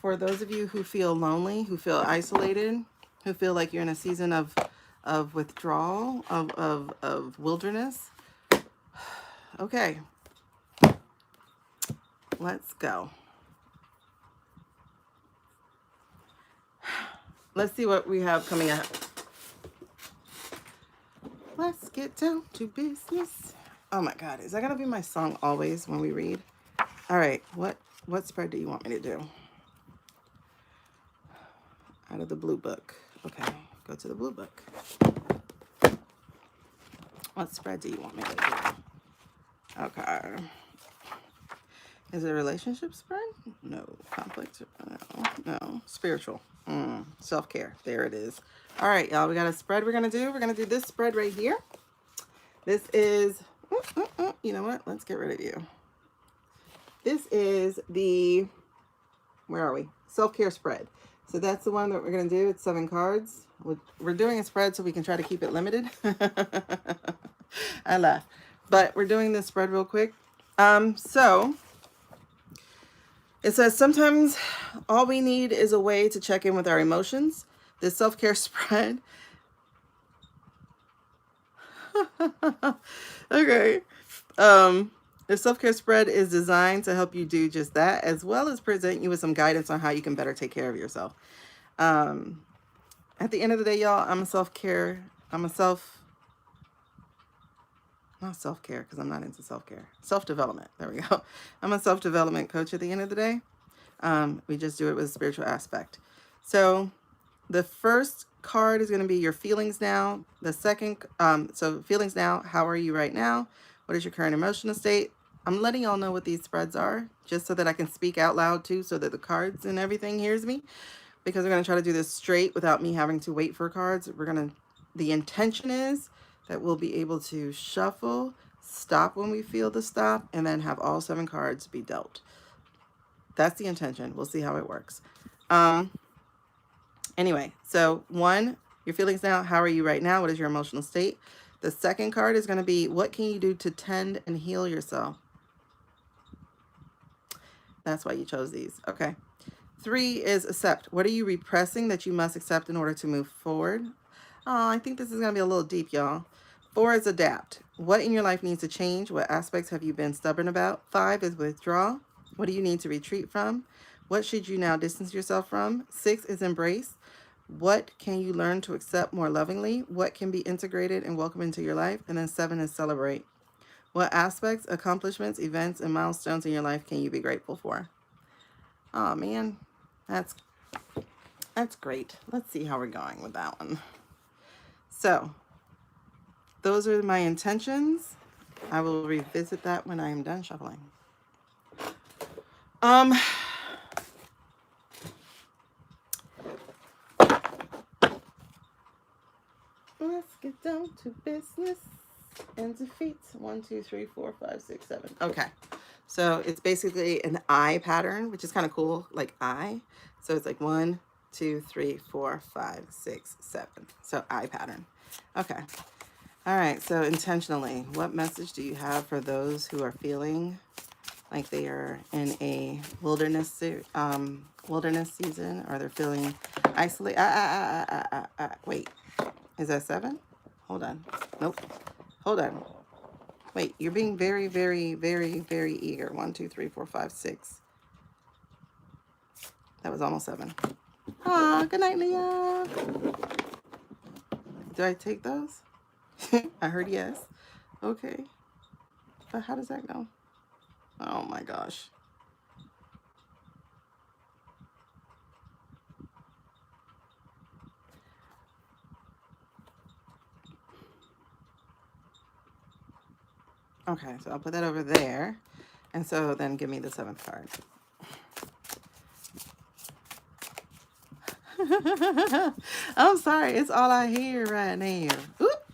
For those of you who feel lonely, who feel isolated, who feel like you're in a season of withdrawal, of wilderness, okay, let's go. Let's see what we have coming up. Let's get down to business. Oh my God, is that gonna be my song always when we read? All right, what spread do you want me to do? Out of the blue book. Okay, go to the blue book. What spread do you want me to do? Okay. Is it a relationship spread? No. Conflict? No. Spiritual. Self-care. There it is. All right, y'all. We got a spread we're going to do. We're going to do this spread right here. This is... you know what? Let's get rid of you. This is the... Where are we? Self-care spread. So that's the one that we're going to do. It's 7 cards. We're doing a spread so we can try to keep it limited. I laugh. But we're doing this spread real quick. So... It says sometimes all we need is a way to check in with our emotions. This self-care spread. Okay. The self-care spread is designed to help you do just that, as well as present you with some guidance on how you can better take care of yourself. At the end of the day, y'all, not self-care, because I'm not into self-care. Self-development. There we go. I'm a self-development coach at the end of the day. We just do it with a spiritual aspect. So the first card is going to be your feelings now. The second, so feelings now, how are you right now? What is your current emotional state? I'm letting y'all know what these spreads are, just so that I can speak out loud too, so that the cards and everything hears me. Because we're going to try to do this straight without me having to wait for cards. The intention is that we'll be able to shuffle, stop when we feel the stop, and then have all 7 cards be dealt. That's the intention. We'll see how it works. Anyway, so 1, your feelings now. How are you right now? What is your emotional state? The second card is going to be, what can you do to tend and heal yourself? That's why you chose these. Okay. 3 is accept. What are you repressing that you must accept in order to move forward? Oh, I think this is going to be a little deep, y'all. 4 is adapt. What in your life needs to change? What aspects have you been stubborn about? 5 is withdraw. What do you need to retreat from? What should you now distance yourself from? 6 is embrace. What can you learn to accept more lovingly? What can be integrated and welcome into your life? And then 7 is celebrate. What aspects, accomplishments, events, and milestones in your life can you be grateful for? Oh, man. That's great. Let's see how we're going with that one. So, those are my intentions. I will revisit that when I am done shuffling. Let's get down to business and defeat. 1, 2, 3, 4, 5, 6, 7. Okay. So it's basically an I pattern, which is kind of cool, like I. So it's like 1, 2, 3, 4, 5, 6, 7. So I pattern. Okay. All right. So intentionally, what message do you have for those who are feeling like they are in a wilderness season, or they're feeling isolated? Wait, is that 7? Hold on. Nope. Hold on. Wait, you're being very, very, very, very eager. 1, 2, 3, 4, 5, 6. That was almost 7. Ah, good night, Leah. Do I take those? I heard yes. Okay. But how does that go? Oh my gosh. Okay, so I'll put that over there. And so then give me the 7th card. I'm sorry, it's all I hear right now. Oop.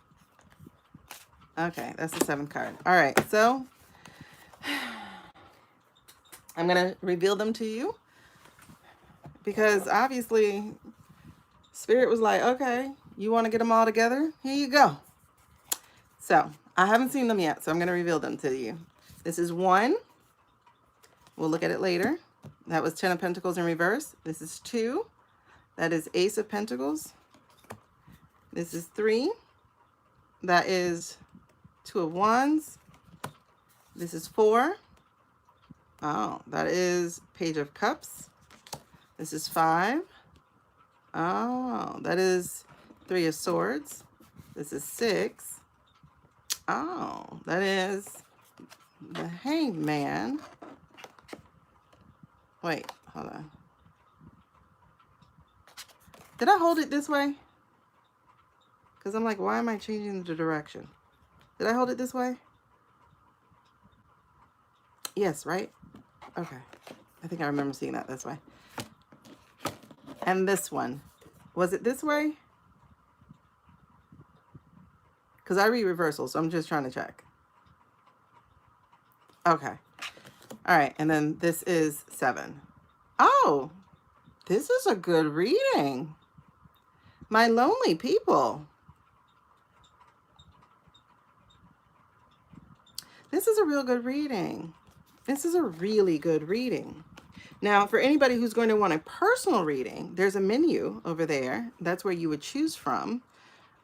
Okay, that's the 7th card. All right, so I'm going to reveal them to you because obviously Spirit was like, okay, you want to get them all together? Here you go. So I haven't seen them yet, so I'm going to reveal them to you. This is 1. We'll look at it later. That was 10 of Pentacles in reverse. This is 2. That is Ace of Pentacles. This is 3. That is 2 of Wands. This is 4. Oh, that is Page of Cups. This is 5. Oh, that is 3 of Swords. This is 6. Oh, that is the Hanged Man. Wait, hold on. Did I hold it this way? Because I'm like, why am I changing the direction? Did I hold it this way? Yes, right? Okay. I think I remember seeing that this way. And this one. Was it this way? Because I read reversal, so I'm just trying to check. Okay. All right. And then this is 7. Oh, this is a good reading. My lonely people. This is a real good reading. This is a really good reading. Now, for anybody who's going to want a personal reading, there's a menu over there. That's where you would choose from.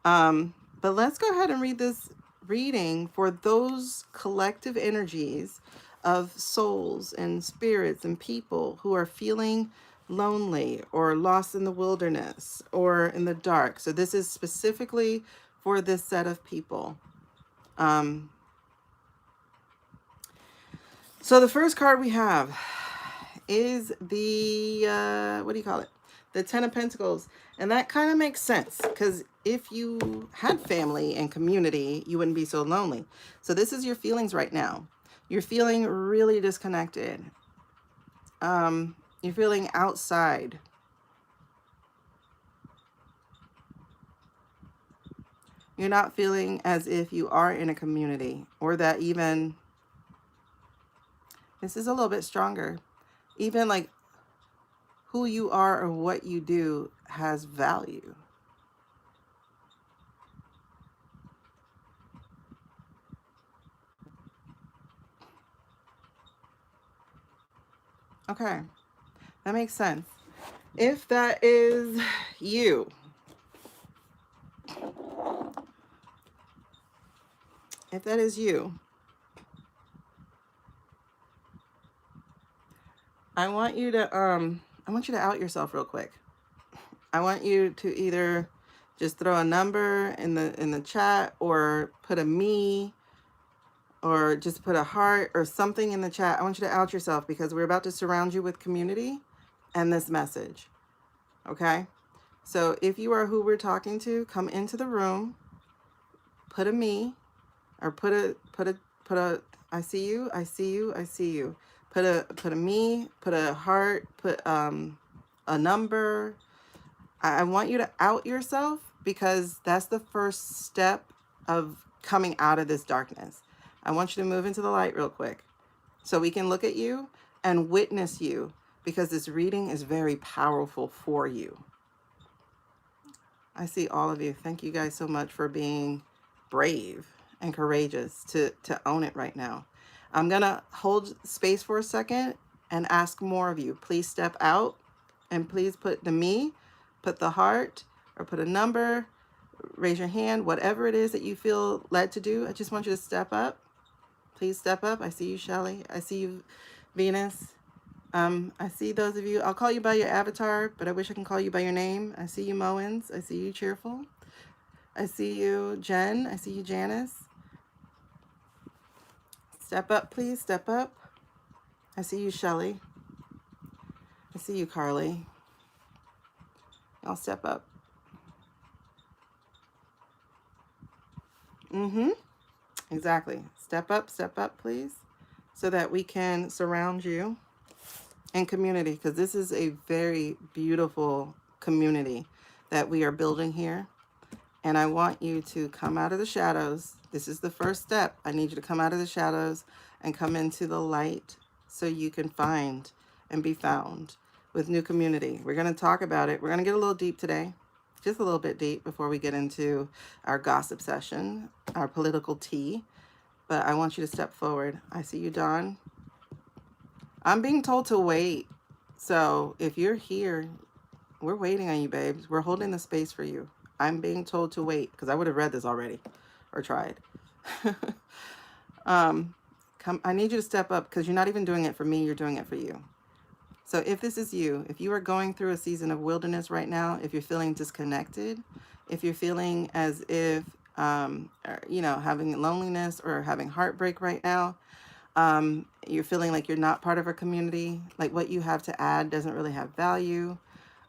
But let's go ahead and read this reading for those collective energies of souls and spirits and people who are feeling lonely or lost in the wilderness or in the dark. So this is specifically for this set of people. So the first card we have is the, what do you call it? The 10 of Pentacles. And that kind of makes sense because if you had family and community, you wouldn't be so lonely. So this is your feelings right now. You're feeling really disconnected. You're feeling outside. You're not feeling as if you are in a community or that even, this is a little bit stronger. Even like who you are or what you do has value. Okay, that makes sense. If that is you, I want you to out yourself real quick. I want you to either just throw a number in the chat or put a me or just put a heart or something in the chat. I want you to out yourself because we're about to surround you with community and this message. Okay? So if you are who we're talking to, come into the room, put a me or put a I see you, I see you, I see you. Put a me, put a heart, put a number. I want you to out yourself because that's the first step of coming out of this darkness. I want you to move into the light real quick so we can look at you and witness you because this reading is very powerful for you. I see all of you. Thank you guys so much for being brave and courageous to own it right now. I'm going to hold space for a second and ask more of you. Please step out and please put the me, put the heart, or put a number, raise your hand, whatever it is that you feel led to do. I just want you to step up. Please step up. I see you, Shelly. I see you, Venus. I see those of you. I'll call you by your avatar, but I wish I can call you by your name. I see you, Moens. I see you, Cheerful. I see you, Jen. I see you, Janice. Step up, please. Step up. I see you, Shelly. I see you, Carly. I'll step up. Exactly. Step up, please, so that we can surround you in community, because this is a very beautiful community that we are building here. And I want you to come out of the shadows. This is the first step. I need you to come out of the shadows and come into the light so you can find and be found with new community. We're going to talk about it. We're going to get a little deep today, just a little bit deep before we get into our gossip session, our political tea. But I want you to step forward. I see you, Dawn. I'm being told to wait. So if you're here, we're waiting on you, babes. We're holding the space for you. I'm being told to wait because I would have read this already or tried. Come, I need you to step up because you're not even doing it for me. You're doing it for you. So if this is you, if you are going through a season of wilderness right now, if you're feeling disconnected, if you're feeling as if, you know, having loneliness or having heartbreak right now, you're feeling like you're not part of a community, like what you have to add doesn't really have value,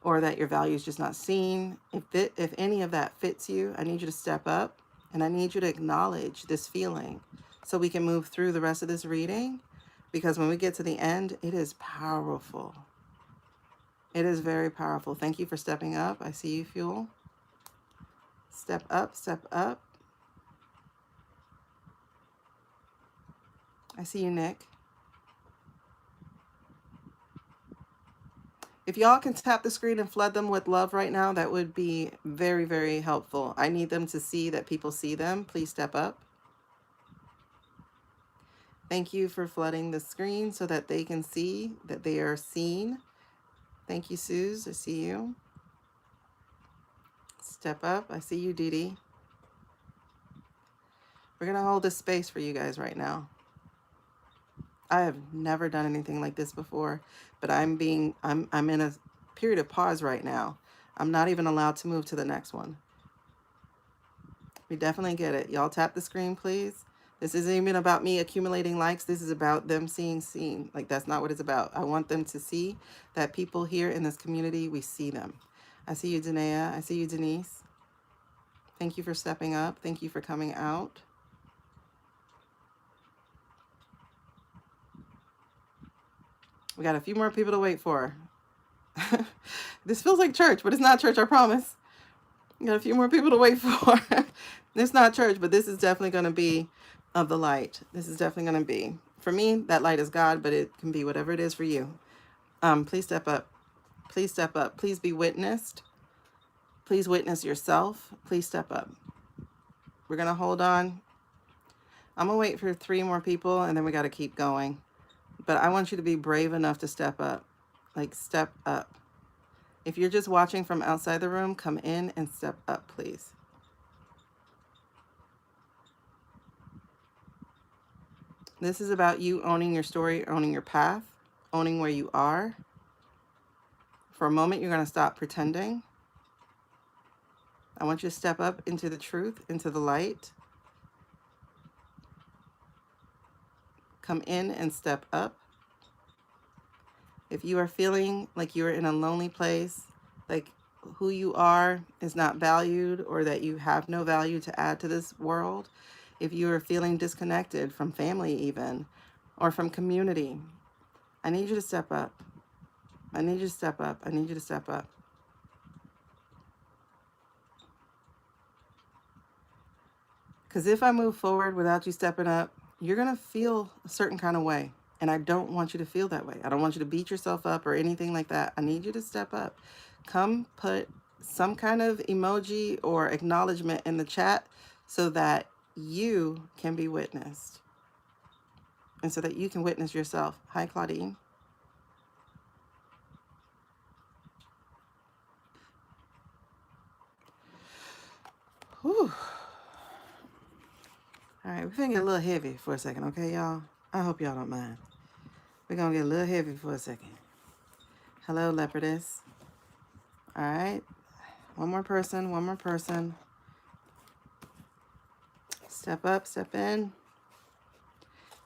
or that your value is just not seen. If any of that fits you, I need you to step up and I need you to acknowledge this feeling so we can move through the rest of this reading, because when we get to the end, it is powerful. It is very powerful. Thank you for stepping up. I see you, Fuel. Step up, step up. I see you, Nick. If y'all can tap the screen and flood them with love right now, that would be very, very helpful. I need them to see that people see them. Please step up. Thank you for flooding the screen so that they can see that they are seen. Thank you, Suze. I see you. Step up. I see you, Dee Dee. We're going to hold this space for you guys right now. I have never done anything like this before, but I'm in a period of pause right now. I'm not even allowed to move to the next one. We definitely get it. Y'all tap the screen, please. This isn't even about me accumulating likes. This is about them seeing seen. Like, that's not what it's about. I want them to see that people here in this community, we see them. I see you, Danae. I see you, Denise. Thank you for stepping up. Thank you for coming out. We got a few more people to wait for. This feels like church, but it's not church, I promise. We got a few more people to wait for. It's not church, but this is definitely going to be of the light. This is definitely going to be. For me, that light is God, but it can be whatever it is for you. Please step up. Please step up. Please be witnessed. Please witness yourself. Please step up. We're going to hold on. I'm going to wait for 3 more people, and then we got to keep going. But I want you to be brave enough to step up. Like, step up. If you're just watching from outside the room, come in and step up, please. This is about you owning your story, owning your path, owning where you are. For a moment, you're going to stop pretending. I want you to step up into the truth, into the light. Come in and step up. If you are feeling like you're in a lonely place, like who you are is not valued, or that you have no value to add to this world, if you are feeling disconnected from family even, or from community, I need you to step up. I need you to step up. I need you to step up. Because if I move forward without you stepping up, you're going to feel a certain kind of way. And I don't want you to feel that way. I don't want you to beat yourself up or anything like that. I need you to step up. Come put some kind of emoji or acknowledgement in the chat so that you can be witnessed. And so that you can witness yourself. Hi, Claudine. Whew. All right, we're going to get a little heavy for a second, okay, y'all? I hope y'all don't mind. We're going to get a little heavy for a second. Hello, Leopardess. All right. One more person, one more person. Step up, step in.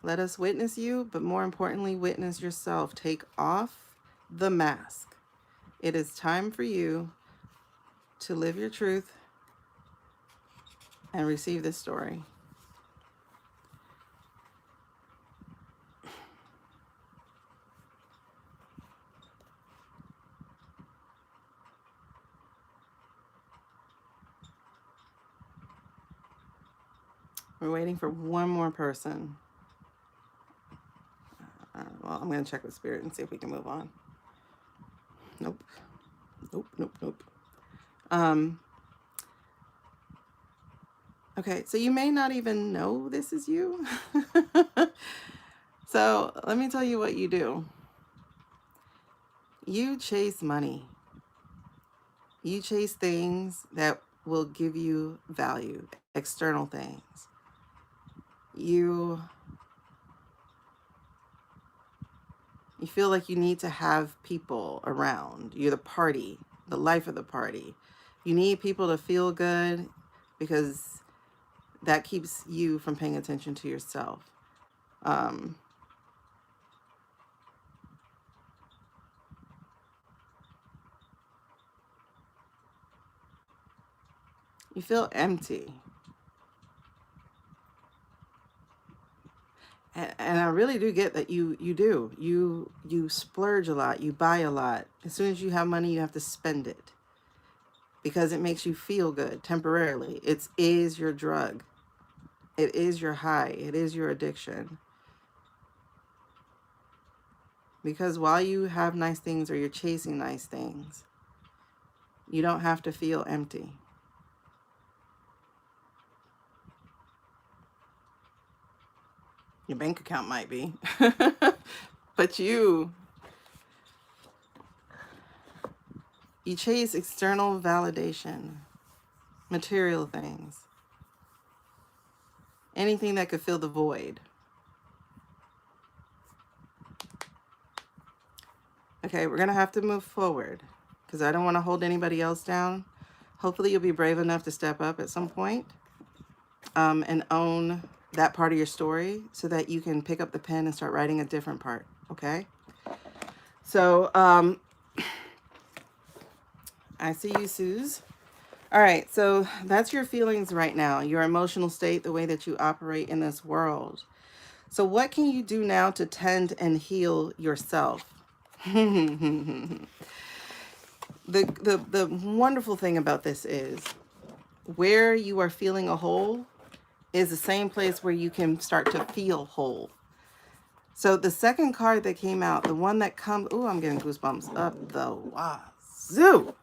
Let us witness you, but more importantly, witness yourself. Take off the mask. It is time for you to live your truth and receive this story. We're waiting for one more person. Well, I'm going to check with Spirit and see if we can move on. Nope. Nope, nope, nope. Okay, so you may not even know this is you. So let me tell you what you do. You chase money. You chase things that will give you value, external things. You feel like you need to have people around. You're the party, the life of the party. You need people to feel good because that keeps you from paying attention to yourself. Um, you feel empty. And I really do get that you splurge a lot, you buy a lot. As soon as you have money, you have to spend it because it makes you feel good temporarily. It is your drug. It is your high. It is your addiction. Because while you have nice things or you're chasing nice things, you don't have to feel empty. Your bank account might be. But you chase external validation, material things, anything that could fill the void. Okay, we're going to have to move forward because I don't want to hold anybody else down. Hopefully you'll be brave enough to step up at some point, and own that part of your story so that you can pick up the pen and start writing a different part, okay? So, I see you, Suze. All right, so that's your feelings right now, your emotional state, the way that you operate in this world. So what can you do now to tend and heal yourself? The wonderful thing about this is where you are feeling a hole is the same place where you can start to feel whole. So the second card that came out, the one that comes, oh, I'm getting goosebumps up the wazoo.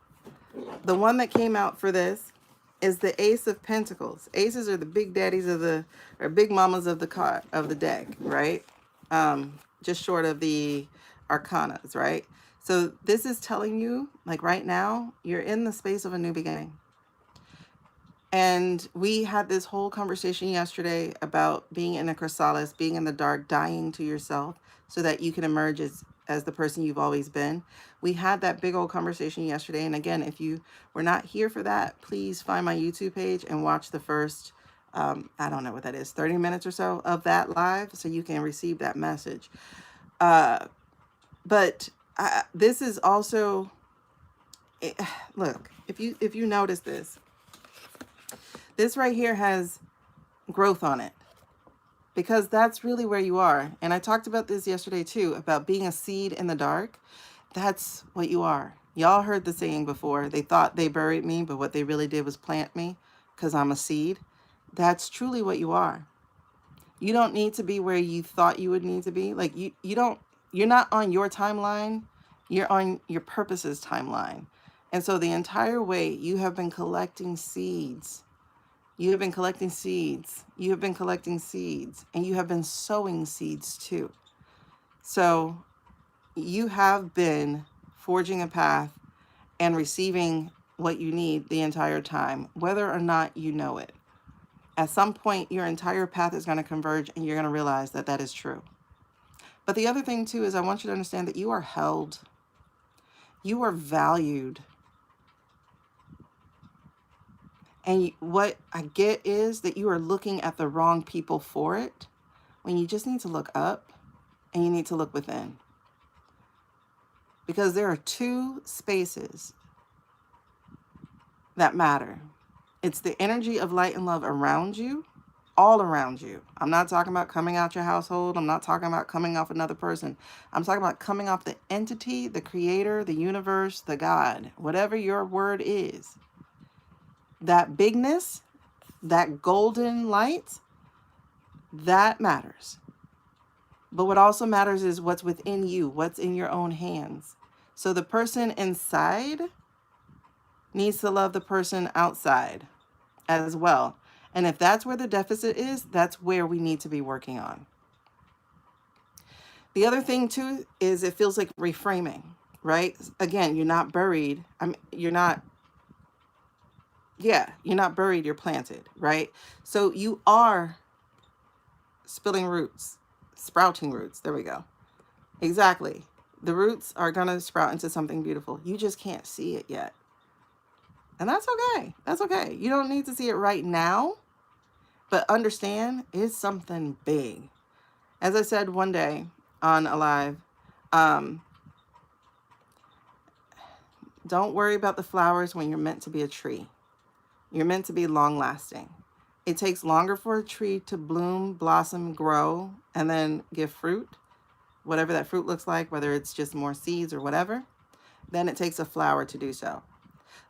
The one that came out for this is the Ace of Pentacles. Aces are the big daddies or big mamas of the card, of the deck, right? Just short of the arcanas, right? So this is telling you, like right now, you're in the space of a new beginning. And we had this whole conversation yesterday about being in a chrysalis, being in the dark, dying to yourself so that you can emerge as the person you've always been. We had that big old conversation yesterday. And again, if you were not here for that, please find my YouTube page and watch the first, I don't know what that is, 30 minutes or so of that live so you can receive that message. But this is also, look, if you notice this right here has growth on it because that's really where you are. And I talked about this yesterday too, about being a seed in the dark. That's what you are. Y'all heard the saying before. They thought they buried me, but what they really did was plant me because I'm a seed. That's truly what you are. You don't need to be where you thought you would need to be. Like you're not on your timeline. You're on your purpose's timeline. And so the entire way you have been collecting seeds. You have been collecting seeds. You have been collecting seeds. And you have been sowing seeds too. So you have been forging a path and receiving what you need the entire time, whether or not you know it. At some point, your entire path is going to converge and you're going to realize that that is true. But the other thing too is I want you to understand that you are held. You are valued. And what I get is that you are looking at the wrong people for it when you just need to look up and you need to look within. Because there are two spaces that matter. It's the energy of light and love around you, all around you. I'm not talking about coming out your household. I'm not talking about coming off another person. I'm talking about coming off the entity, the creator, the universe, the God, whatever your word is. That bigness, that golden light, that matters. But what also matters is what's within you, what's in your own hands. So the person inside needs to love the person outside as well. And if that's where the deficit is, that's where we need to be working on. The other thing too is it feels like reframing. right? Again, you're not buried. You're not, yeah, you're not buried, you're planted, right? So you are spilling roots, sprouting roots. There we go. Exactly. The roots are going to sprout into something beautiful. You just can't see it yet. And that's okay. That's okay. You don't need to see it right now, but understand it's something big. As I said one day on a live, um, don't worry about the flowers when you're meant to be a tree. You're meant to be long lasting. It takes longer for a tree to bloom, blossom, grow, and then give fruit, whatever that fruit looks like, whether it's just more seeds or whatever. Then it takes a flower to do so.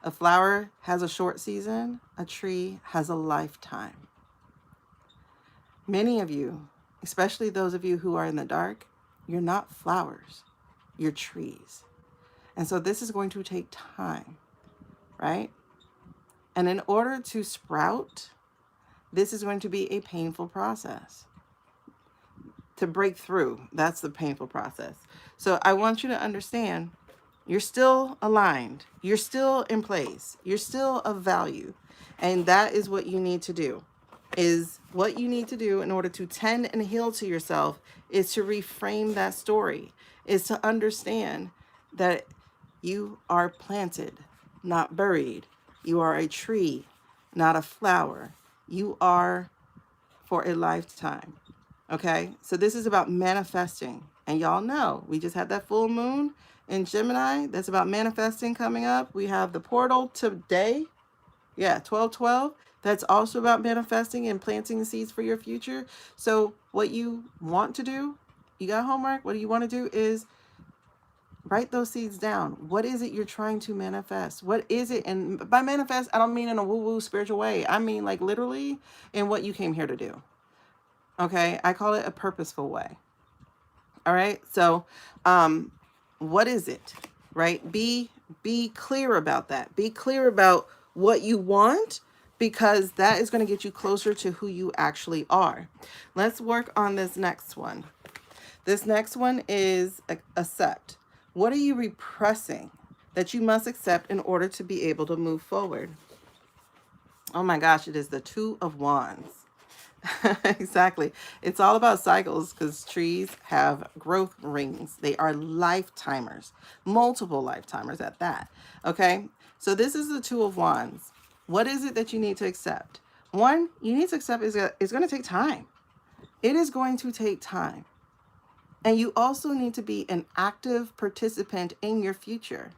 A flower has a short season, a tree has a lifetime. Many of you, especially those of you who are in the dark, you're not flowers, you're trees. And so this is going to take time, right? And in order to sprout, this is going to be a painful process. To break through, that's the painful process. So I want you to understand, you're still aligned. You're still in place. You're still of value. And that is what you need to do. Is what you need to do in order to tend and heal to yourself is to reframe that story, is to understand that you are planted, not buried. You are a tree, not a flower. You are for a lifetime. Okay, so this is about manifesting. And y'all know, we just had that full moon in Gemini. That's about manifesting coming up. We have the portal today. Yeah, 12/12. That's also about manifesting and planting seeds for your future. So what you want to do, you got homework. What you want to do is write those seeds down. What is it you're trying to manifest? What is it? And by manifest, I don't mean in a woo-woo spiritual way. I mean like literally in what you came here to do. Okay, I call it a purposeful way. All right, so what is it, right? Be clear about that. Be clear about what you want, because that is going to get you closer to who you actually are. Let's work on this next one. This next one is accept. What are you repressing that you must accept in order to be able to move forward? Oh my gosh, it is the Two of Wands. Exactly. It's all about cycles because trees have growth rings. They are lifetimers, multiple lifetimers at that. Okay. So this is the Two of Wands. What is it that you need to accept? One, you need to accept is that it's going to take time. It is going to take time. And you also need to be an active participant in your future.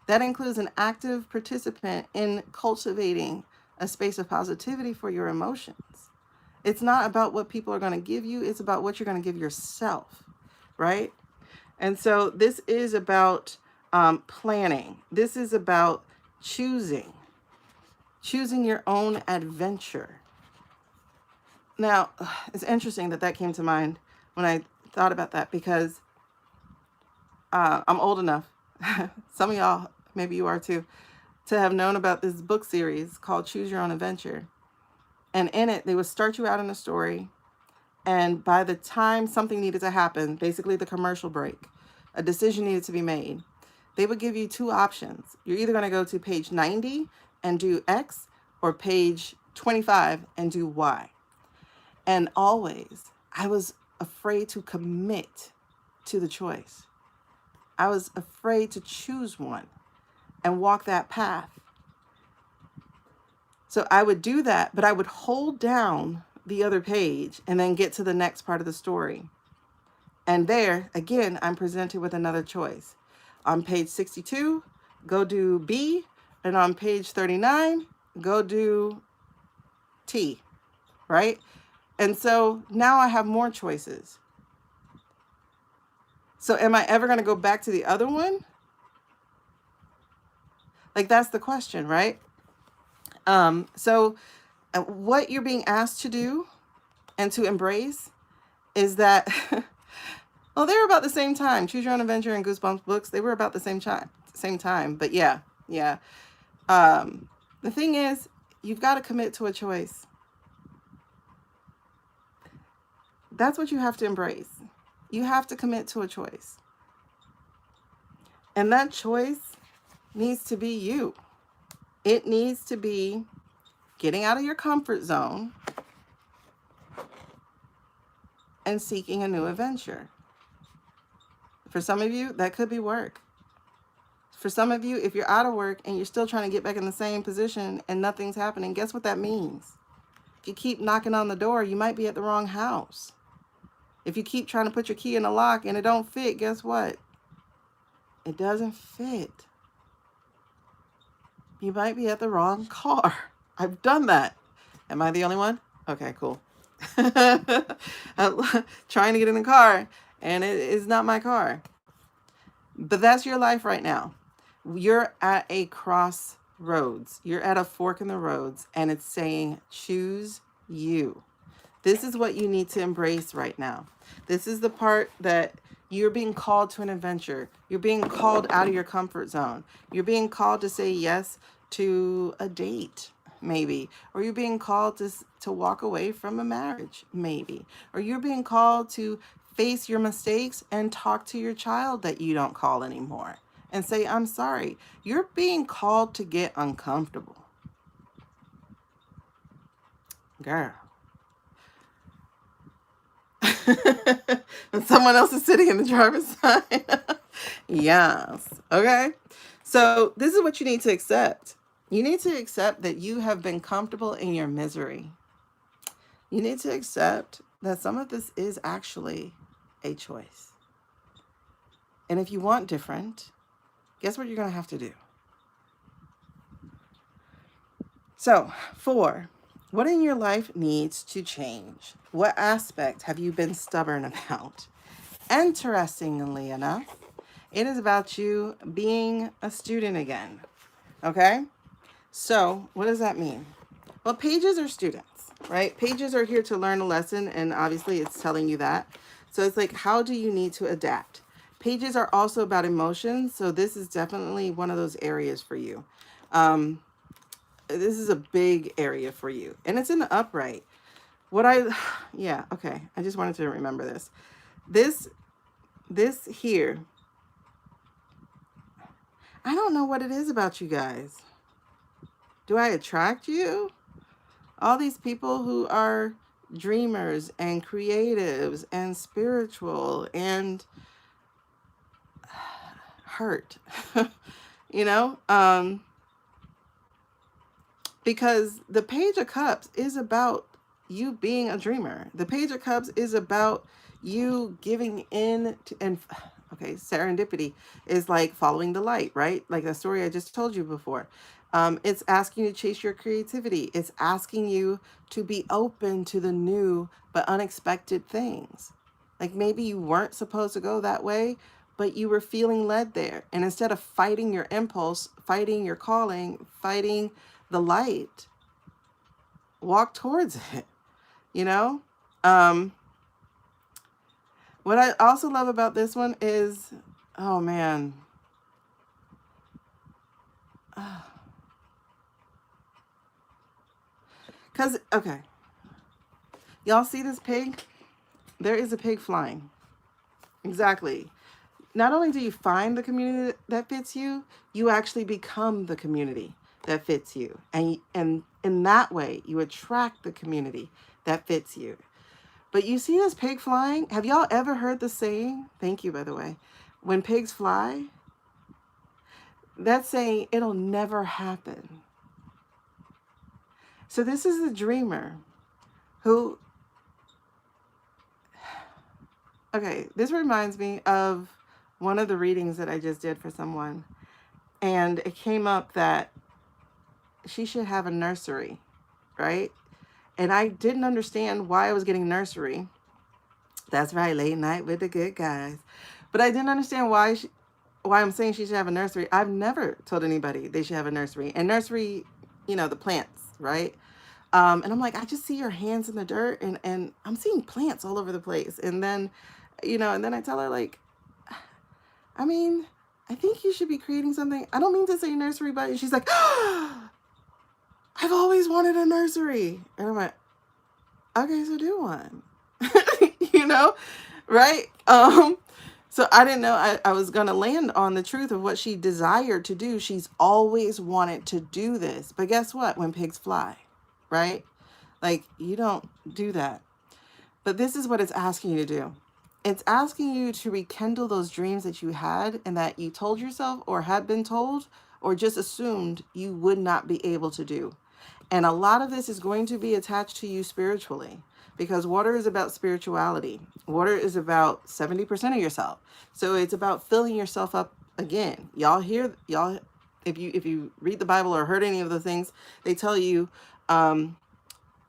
That includes an active participant in cultivating a space of positivity for your emotions. It's not about what people are going to give you. It's about what you're going to give yourself, right? And so this is about planning. This is about choosing your own adventure. Now, it's interesting that that came to mind when I thought about that, because I'm old enough, some of y'all, maybe you are too, to have known about this book series called Choose Your Own Adventure. And in it, they would start you out in a story. And by the time something needed to happen, basically the commercial break, a decision needed to be made, they would give you two options. You're either going to go to page 90 and do X, or page 25 and do Y. And always, I was afraid to commit to the choice. I was afraid to choose one and walk that path. So I would do that, but I would hold down the other page and then get to the next part of the story. And there, again, I'm presented with another choice. On page 62, go do B. And on page 39, go do T, right? And so now I have more choices. So am I ever going to go back to the other one? Like, that's the question, right? So what you're being asked to do and to embrace is that, well, they were about the same time. Choose Your Own Adventure and Goosebumps books, they were about the same time. But yeah. The thing is, you've got to commit to a choice. That's what you have to embrace. You have to commit to a choice. And that choice needs to be you. It needs to be getting out of your comfort zone and seeking a new adventure. For some of you, that could be work. For some of you, if you're out of work and you're still trying to get back in the same position and nothing's happening, guess what that means? If you keep knocking on the door, you might be at the wrong house. If you keep trying to put your key in the lock and it don't fit, guess what? It doesn't fit. You might be at the wrong car. I've done that. Am I the only one? Okay, cool. Trying to get in the car and it is not my car. But that's your life right now. You're at a crossroads. You're at a fork in the roads and it's saying, choose you. This is what you need to embrace right now. This is the part that you're being called to an adventure. You're being called out of your comfort zone. You're being called to say yes to a date, maybe. Or you're being called to walk away from a marriage, maybe. Or you're being called to face your mistakes and talk to your child that you don't call anymore and say, I'm sorry. You're being called to get uncomfortable. Girl. And someone else is sitting in the driver's side. Yes. Okay. So this is what you need to accept. You need to accept that you have been comfortable in your misery. You need to accept that some of this is actually a choice. And if you want different, guess what you're going to have to do? So, 4, what in your life needs to change? What aspect have you been stubborn about? Interestingly enough, it is about you being a student again. Okay? So, what does that mean? Well, pages are students, right? Pages are here to learn a lesson, and obviously it's telling you that. So it's like, how do you need to adapt? Pages are also about emotions, so this is definitely one of those areas for you. This is a big area for you, and it's in the upright. Yeah, okay. I just wanted to remember this. This here, I don't know what it is about you guys. Do I attract you? All these people who are dreamers and creatives and spiritual and hurt, you know, because the Page of Cups is about you being a dreamer. The Page of Cups is about you giving in to, and okay, serendipity is like following the light, right? Like the story I just told you before. It's asking you to chase your creativity. It's asking you to be open to the new but unexpected things. Like maybe you weren't supposed to go that way, but you were feeling led there. And instead of fighting your impulse, fighting your calling, fighting the light, walk towards it, you know? What I also love about this one is, oh man. Because, okay. Y'all see this pig? There is a pig flying. Exactly. Not only do you find the community that fits you, you actually become the community that fits you. And in that way, you attract the community that fits you. But you see this pig flying? Have y'all ever heard the saying? Thank you, by the way. When pigs fly, that's saying it'll never happen. So this is the dreamer who, okay, this reminds me of one of the readings that I just did for someone. And it came up that she should have a nursery, right? And I didn't understand why I was getting nursery. That's right, late night with the good guys. But I didn't understand why I'm saying she should have a nursery. I've never told anybody they should have a nursery. And nursery, you know, the plants, right? And I'm like, I just see your hands in the dirt and I'm seeing plants all over the place. And then, you know, and then I tell her like, I mean, I think you should be creating something. I don't mean to say nursery, but she's like, oh, I've always wanted a nursery. And I'm like, okay, so do one. You know, right? So I didn't know I was going to land on the truth of what she desired to do. She's always wanted to do this. But guess what? When pigs fly, right? Like, you don't do that. But this is what it's asking you to do. It's asking you to rekindle those dreams that you had and that you told yourself or had been told or just assumed you would not be able to do. And a lot of this is going to be attached to you spiritually because water is about spirituality. Water is about 70% of yourself. So it's about filling yourself up again. Y'all, if you read the Bible or heard any of the things, they tell you, um,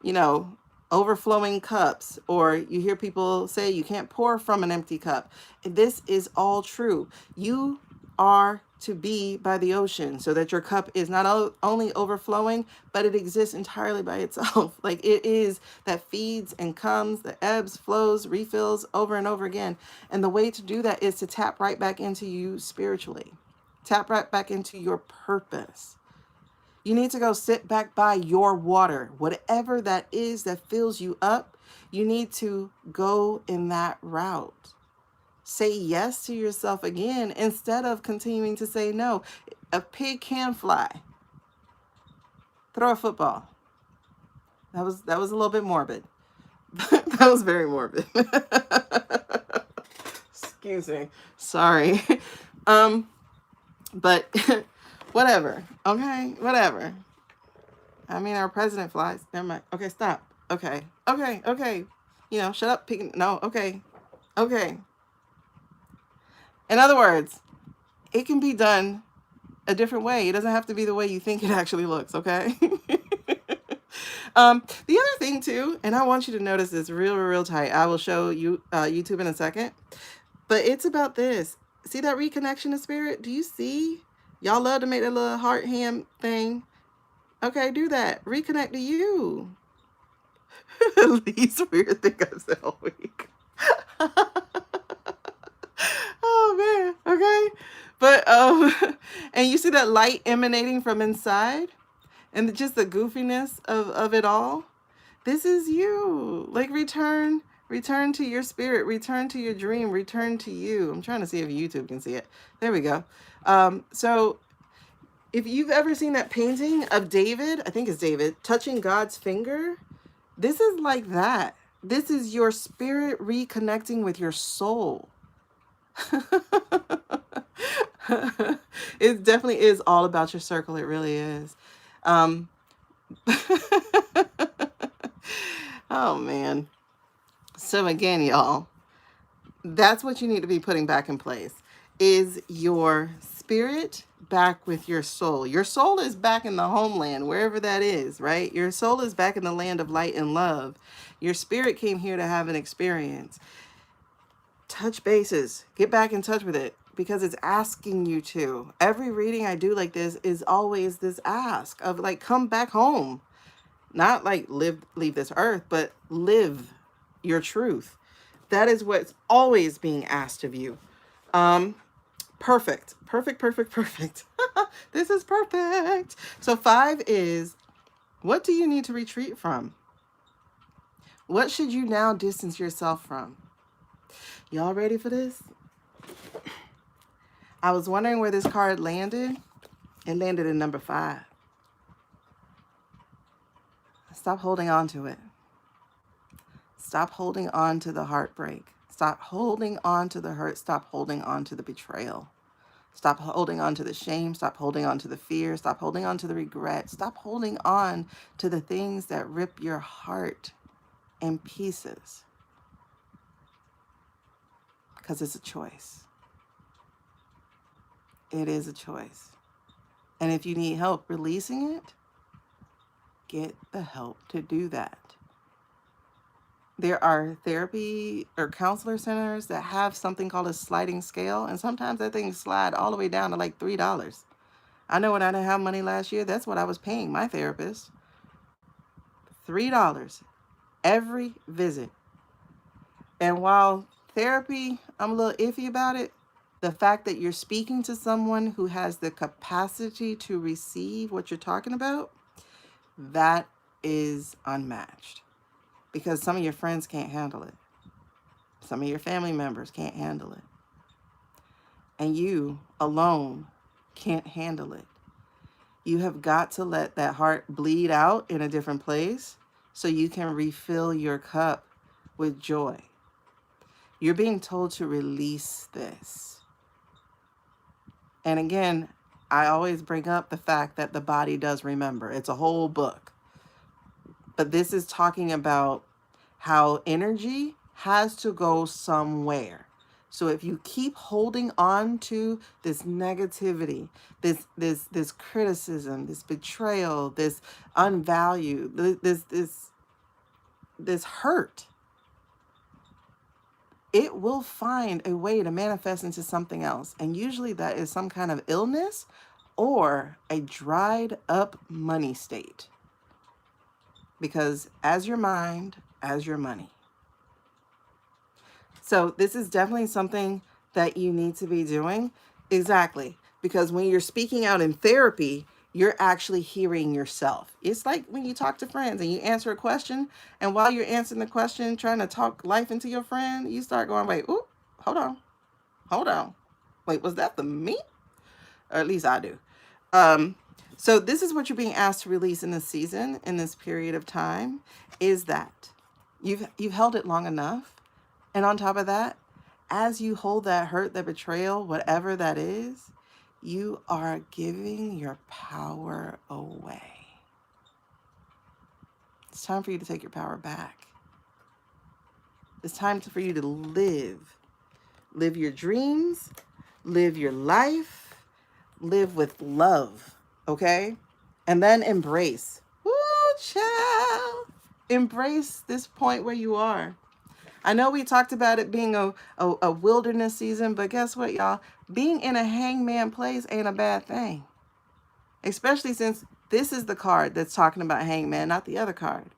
you know, overflowing cups, or you hear people say you can't pour from an empty cup. This is all true. You are to be by the ocean so that your cup is not only overflowing, but it exists entirely by itself. Like it is that feeds and comes, that ebbs, flows, refills over and over again. And the way to do that is to tap right back into you spiritually, tap right back into your purpose. You need to go sit back by your water, whatever that is that fills you up. You need to go in that route. Say yes to yourself again instead of continuing to say no. A pig can fly. Throw a football. That was a little bit morbid. That was very morbid. Excuse me. Sorry. But whatever. Okay, whatever. I mean, our president flies. Never mind. Okay, stop. Okay. Okay. Okay. You know, shut up. No. Okay. Okay. In other words, it can be done a different way. It doesn't have to be the way you think it actually looks. Okay. The other thing too, and I want you to notice this real tight. I will show you YouTube in a second, but it's about this. See that reconnection of spirit? Do you see? Y'all love to make that little heart hand thing. Okay, do that. Reconnect to you. Least weird thing I've said all week. Oh man, okay. But and you see that light emanating from inside and just the goofiness of it all. This is you. Like return to your spirit, return to your dream, return to you. I'm trying to see if YouTube can see it. There we go. So if you've ever seen that painting of David, I think it's David, touching God's finger, this is like that. This is your spirit reconnecting with your soul. It definitely is all about your circle. It really is. Um, oh, man. So again, y'all, that's what you need to be putting back in place is your spirit back with your soul. Your soul is back in the homeland, wherever that is, right? Your soul is back in the land of light and love. Your spirit came here to have an experience. Touch bases. Get back in touch with it because it's asking you to. Every reading I do like this is always this ask of like, come back home. Not like leave this earth, but live your truth. That is what's always being asked of you. Perfect. This is perfect. So 5 is, what do you need to retreat from? What should you now distance yourself from? Y'all ready for this? I was wondering where this card landed. It landed in number 5. Stop holding on to it. Stop holding on to the heartbreak. Stop holding on to the hurt. Stop holding on to the betrayal. Stop holding on to the shame. Stop holding on to the fear. Stop holding on to the regret. Stop holding on to the things that rip your heart in pieces. Because it's a choice. It is a choice. And if you need help releasing it, get the help to do that. There are therapy or counselor centers that have something called a sliding scale. And sometimes that thing slide all the way down to like $3. I know when I didn't have money last year, that's what I was paying my therapist. $3 every visit. And while therapy, I'm a little iffy about it, the fact that you're speaking to someone who has the capacity to receive what you're talking about, that is unmatched. Because some of your friends can't handle it. Some of your family members can't handle it. and you alone can't handle it. You have got to let that heart bleed out in a different place so you can refill your cup with joy. You're being told to release this. And again, I always bring up the fact that the body does remember. It's a whole book. But this is talking about how energy has to go somewhere. So if you keep holding on to this negativity, this criticism, this betrayal, this unvalued, this hurt, it will find a way to manifest into something else. And usually that is some kind of illness or a dried up money state. Because as your mind, as your money. So this is definitely something that you need to be doing. Exactly. Because when you're speaking out in therapy, you're actually hearing yourself. It's like when you talk to friends and you answer a question, and while you're answering the question, trying to talk life into your friend, you start going, wait, ooh, hold on. Wait, was that for me? Or at least I do. So this is what you're being asked to release in this season, in this period of time, is that you've held it long enough. And on top of that, as you hold that hurt, that betrayal, whatever that is, you are giving your power away. It's time for you to take your power back. It's time for you to live. Live your dreams, live your life, live with love, okay? And then embrace. Woo, child. Embrace this point where you are. I know we talked about it being a wilderness season, but guess what, y'all? Being in a hangman place ain't a bad thing. Especially since this is the card that's talking about hangman, not the other card.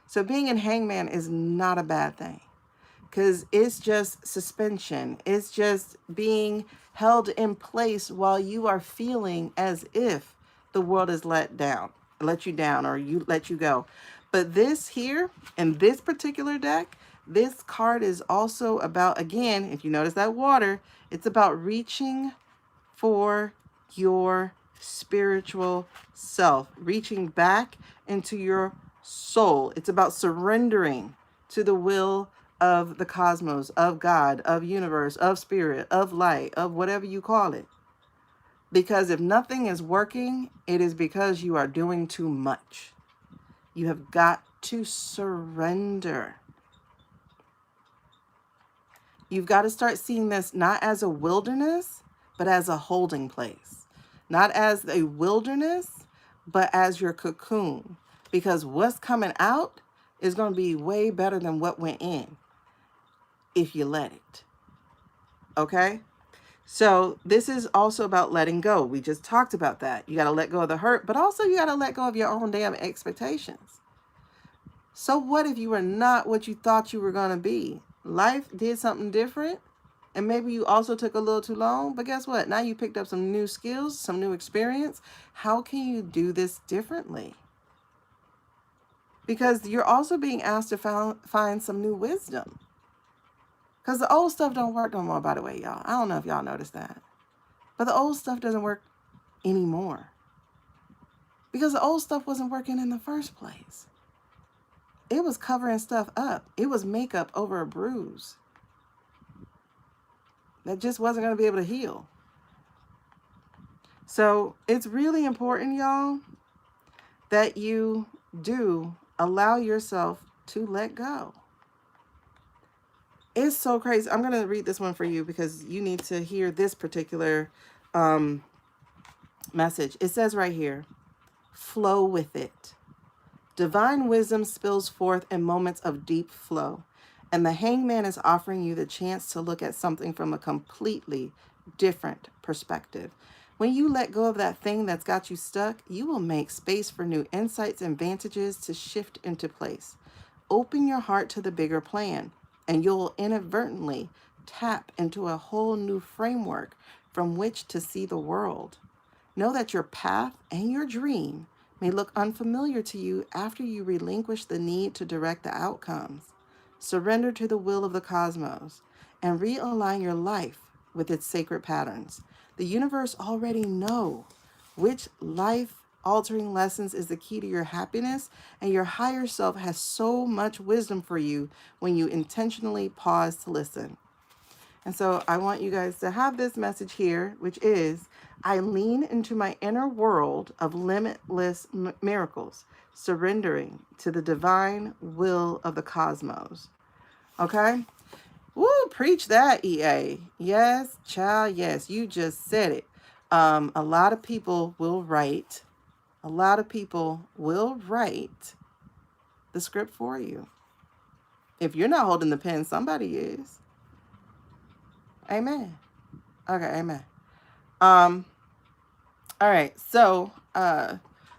So being in hangman is not a bad thing. Because it's just suspension. It's just being held in place while you are feeling as if the world is let you down, or you let you go. But this here, in this particular deck, this card is also about, again, if you notice that water, it's about reaching for your spiritual self, reaching back into your soul. It's about surrendering to the will of the cosmos, of God, of universe, of spirit, of light, of whatever you call it. Because if nothing is working, it is because you are doing too much. You have got to surrender. You've got to start seeing this not as a wilderness, but as a holding place. Not as a wilderness, but as your cocoon. Because what's coming out is going to be way better than what went in if you let it. Okay? So this is also about letting go. We just talked about that. You got to let go of the hurt, but also you got to let go of your own damn expectations. So what if you were not what you thought you were going to be? Life did something different, and maybe you also took a little too long, but guess what? Now you picked up some new skills, some new experience. How can you do this differently? Because you're also being asked to find some new wisdom. Because the old stuff don't work no more, by the way, y'all. I don't know if y'all noticed that. But the old stuff doesn't work anymore. Because the old stuff wasn't working in the first place. It was covering stuff up. It was makeup over a bruise that just wasn't going to be able to heal. So it's really important, y'all, that you do allow yourself to let go. It's so crazy. I'm going to read this one for you because you need to hear this particular message. It says right here, flow with it. Divine wisdom spills forth in moments of deep flow, and the hangman is offering you the chance to look at something from a completely different perspective. When you let go of that thing that's got you stuck, you will make space for new insights and vantages to shift into place. Open your heart to the bigger plan, and you'll inadvertently tap into a whole new framework from which to see the world. Know that your path and your dream may look unfamiliar to you after you relinquish the need to direct the outcomes. Surrender to the will of the cosmos and realign your life with its sacred patterns. The universe already know which life-altering lessons is the key to your happiness, and your higher self has so much wisdom for you when you intentionally pause to listen. And so I want you guys to have this message here, which is, I lean into my inner world of limitless miracles, surrendering to the divine will of the cosmos. Okay? Woo, preach that, EA. Yes, child, yes, you just said it. A lot of people will write, the script for you. If you're not holding the pen, somebody is. Amen. Okay, amen. All right, so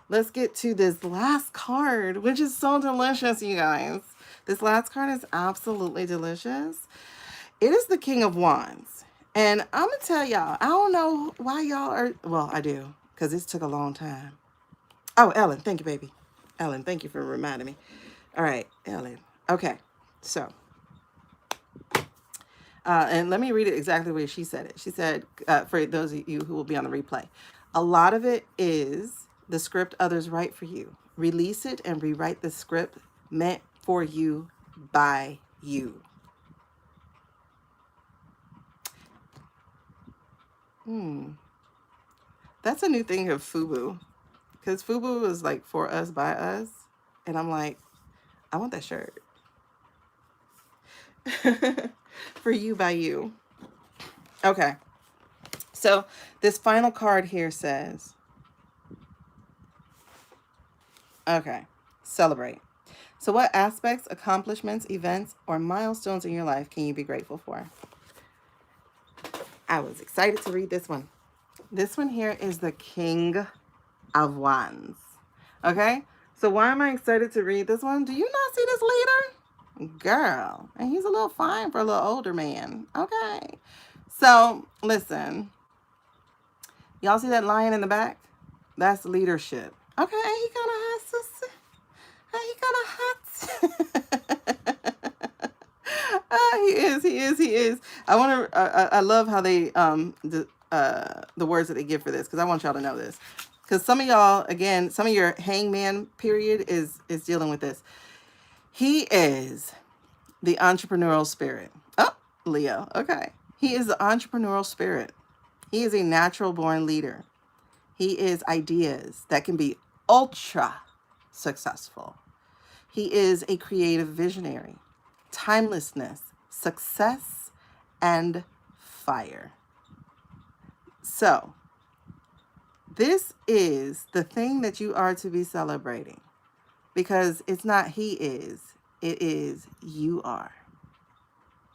let's get to this last card, which is so delicious, you guys. This last card is absolutely delicious. It is the King of Wands. And I'm going to tell y'all, I don't know why y'all are, well, I do, because this took a long time. Oh, Ellen, thank you, baby. Ellen, thank you for reminding me. All right, Ellen. Okay, so, and let me read it exactly the way she said it. She said, for those of you who will be on the replay, a lot of it is the script others write for you. Release it and rewrite the script meant for you by you. That's a new thing of FUBU. Because FUBU is like for us, by us. And I'm like, I want that shirt. For you, by you. Okay. So this final card here says, okay, celebrate. So what aspects, accomplishments, events, or milestones in your life can you be grateful for? I was excited to read this one. This one here is the King of Wands. Okay? So why am I excited to read this one? Do you not see this leader? Girl. And he's a little fine for a little older man. Okay. So, listen. Y'all see that lion in the back? That's leadership. Okay, he kind of has to... He is. I love how they, the words that they give for this, because I want y'all to know this. Because some of y'all, again, some of your hangman period is dealing with this. He is the entrepreneurial spirit. Oh, Leo. Okay. He is the entrepreneurial spirit. He is a natural born leader. He is ideas that can be ultra successful. He is a creative visionary, timelessness, success, and fire. So, this is the thing that you are to be celebrating, because it's not he is, it is you are.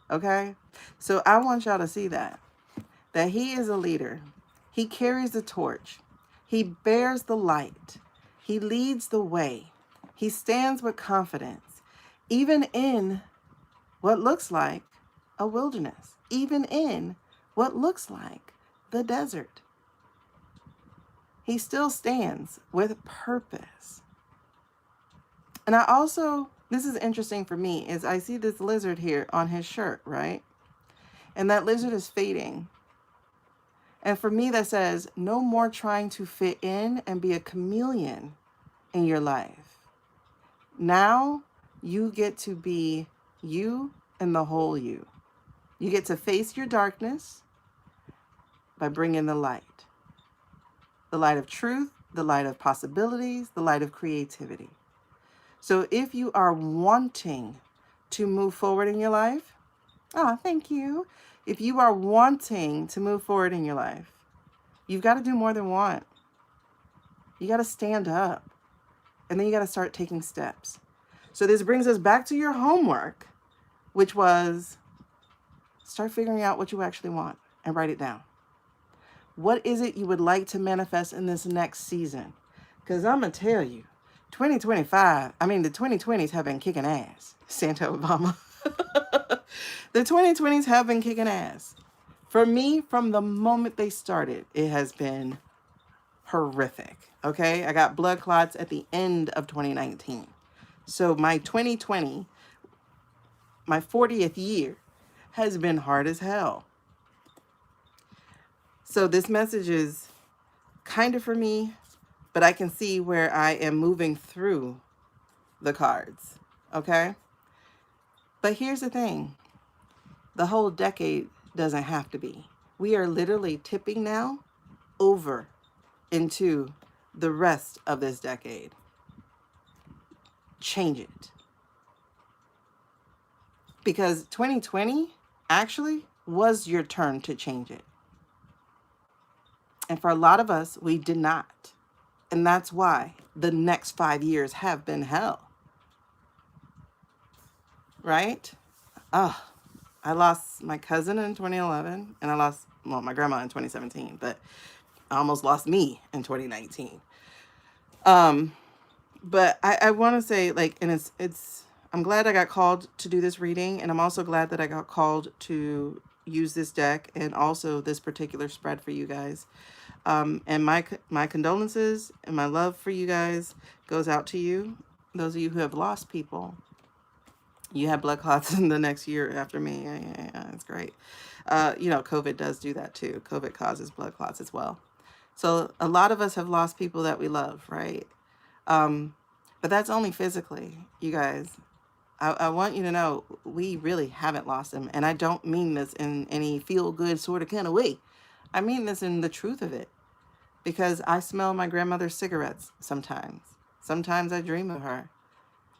Okay? So I want y'all to see that he is a leader. He carries the torch. He bears the light. He leads the way. He stands with confidence, even in what looks like a wilderness, even in what looks like the desert. He still stands with purpose. And I also, this is interesting for me, is I see this lizard here on his shirt, right? And that lizard is fading. And for me, that says, no more trying to fit in and be a chameleon in your life. Now, you get to be you and the whole you. You get to face your darkness by bringing the light. The light of truth, the light of possibilities, the light of creativity. So if you are wanting to move forward in your life, thank you. If you are wanting to move forward in your life, you've got to do more than want. You got to stand up, and then you got to start taking steps. So this brings us back to your homework, which was start figuring out what you actually want and write it down. What is it you would like to manifest in this next season? Because I'm going to tell you, the 2020s have been kicking ass. Santa Obama. The 2020s have been kicking ass. For me, from the moment they started, it has been horrific. Okay? I got blood clots at the end of 2019. So my 2020, my 40th year, has been hard as hell. So this message is kind of for me, but I can see where I am moving through the cards. Okay? But here's the thing. The whole decade doesn't have to be. We are literally tipping now over into the rest of this decade. Change it. Because 2020 actually was your turn to change it. And for a lot of us, we did not. And that's why the next 5 years have been hell. Right? Oh, I lost my cousin in 2011, and I lost, well, my grandma in 2017, but I almost lost me in 2019. But I want to say, like, and I'm glad I got called to do this reading, and I'm also glad that I got called to use this deck and also this particular spread for you guys. And my condolences and my love for you guys goes out to you. Those of you who have lost people. You have blood clots in the next year after me. Yeah, it's great. COVID does do that too. COVID causes blood clots as well. So a lot of us have lost people that we love, right? But that's only physically, you guys. I want you to know we really haven't lost them. And I don't mean this in any feel-good sort of kind of way. I mean this in the truth of it. Because I smell my grandmother's cigarettes sometimes. Sometimes I dream of her.